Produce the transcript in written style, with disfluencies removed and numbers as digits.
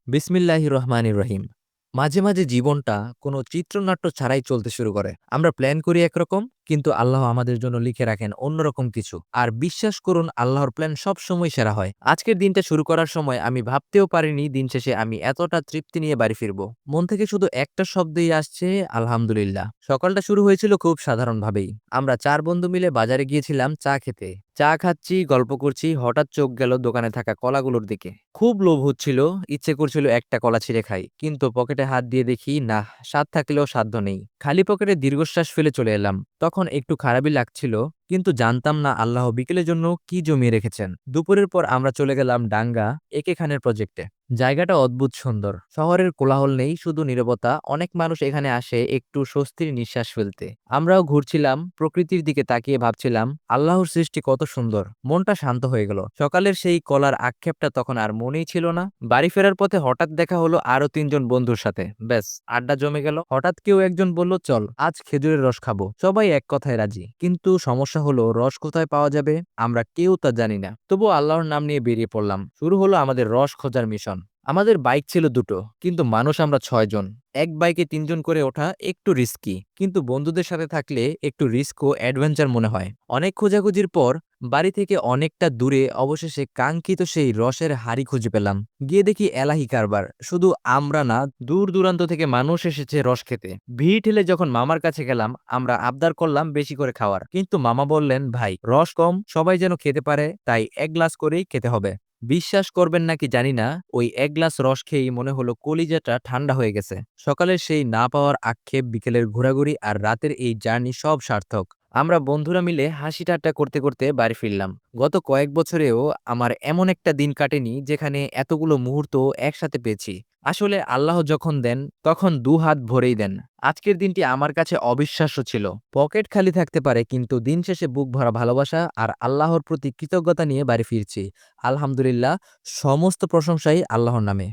বিসমিল্লাহির রহমানির রহিম। মাঝে মাঝে জীবনটা কোনো চিত্রনাট্য ছাড়াই চলতে শুরু করে। আমরা প্ল্যান করি একরকম, কিন্তু আল্লাহ আমাদের জন্য লিখে রাখেন অন্যরকম কিছু। আর বিশ্বাস করুন, আল্লাহর প্ল্যান সব সময় সেরা হয়। আজকের দিনটা শুরু করার সময় আমি ভাবতেও পারিনি দিন শেষে আমি এতটা তৃপ্তি নিয়ে বাড়ি ফিরবো। মন থেকে শুধু একটা শব্দই আসছে, আলহামদুলিল্লাহ। সকালটা শুরু হয়েছিল খুব সাধারণভাবেই। আমরা 4 বন্ধু মিলে বাজারে গিয়েছিলাম চা খেতে। চা খাচ্ছি, গল্প করছি, হঠাৎ চোখ গেল দোকানে থাকা কলাগুলোর দিকে। খুব লোভ হচ্ছিল, ইচ্ছে করছিল একটা কলা ছিঁড়ে খাই, কিন্তু পকেটে হাত দিয়ে দেখি না, স্বাদ থাকলেও সাধ্য নেই। খালি পকেটে দীর্ঘশ্বাস ফেলে চলে এলাম। তখন একটু খারাপই লাগছিল, কিন্তু জানতাম না আল্লাহ বিকেলের জন্য কি জমিয়ে রেখেছেন। দুপুরের পর আমরা চলে গেলাম ডাঙ্গা একে খানের প্রজেক্টে। জায়গাটা অদ্ভুত সুন্দর, শহরের কোলাহল নেই, শুধু নীরবতা। অনেক মানুষ এখানে আসে একটু স্বস্তির নিঃশ্বাস ফেলতে। আমরাও ঘুরছিলাম, প্রকৃতির দিকে তাকিয়ে ভাবছিলাম আল্লাহর সৃষ্টি কত সুন্দর। মনটা শান্ত হয়ে গেল। সকালের সেই কলার আক্ষেপটা তখন আর মনেই ছিল না। বাড়ি ফেরার পথে হঠাৎ দেখা হলো আরো 3জন বন্ধুর সাথে। ব্যাস, আড্ডা জমে গেল। হঠাৎ কেউ একজন বলল, চল আজ খেজুরের রস খাবো। সবাই এক কথায় রাজি, কিন্তু সমস্যা হলো রস কোথায় পাওয়া যাবে আমরা কেউ তা জানি না। তবু আল্লাহর নাম নিয়ে বেরিয়ে পড়লাম। শুরু হলো আমাদের রস খোঁজার মিশন। আমাদের বাইক ছিল দুটো, কিন্তু মানুষ আমরা 6 জন। এক বাইকে 3জন করে ওঠা একটু রিস্কি, কিন্তু বন্ধুদের সাথে থাকলে একটু রিস্ক ও অ্যাডভেঞ্চার মনে হয়। অনেক খোঁজাখুঁজির পর বাড়ি থেকে অনেকটা দূরে অবশেষে কাঙ্ক্ষিত সেই রসের হাড়ি খুঁজে পেলাম। গিয়ে দেখি এলাহি কারবার। শুধু আমরা না, দূর দূরান্ত থেকে মানুষ এসেছে রস খেতে। ভিড় ঠেলে যখন মামার কাছে গেলাম, আমরা আবদার করলাম বেশি করে খাওয়ার, কিন্তু মামা বললেন, ভাই রস কম, সবাই যেন খেতে পারে, তাই 1 গ্লাস করেই খেতে হবে। বিশ্বাস করবেন নাকি জানি না, ওই 1 গ্লাস রস খেয়েই মনে হলো কলিজাটা ঠান্ডা হয়ে গেছে। সকালের সেই না পাওয়ার আক্ষেপ, বিকেলের ঘোরাঘুরি আর রাতের এই জার্নি সব সার্থক। আমরা বন্ধুরা মিলে হাসি ঠাট্টা করতে করতে বাড়ি ফিরলাম। গত কয়েক বছরেও আমার এমন একটা দিন কাটেনি যেখানে এতগুলো মুহূর্ত একসাথে পেয়েছি। আসলে আল্লাহ যখন দেন, তখন 2 হাত ভরেই দেন। আজকের দিনটি আমার কাছে অবিশ্বাস্য ছিল। পকেট খালি থাকতে পারে, কিন্তু দিন শেষে বুক ভরা ভালোবাসা আর আল্লাহর প্রতি কৃতজ্ঞতা নিয়ে বাড়ি ফিরছি। আলহামদুলিল্লাহ, সমস্ত প্রশংসাই আল্লাহর নামে।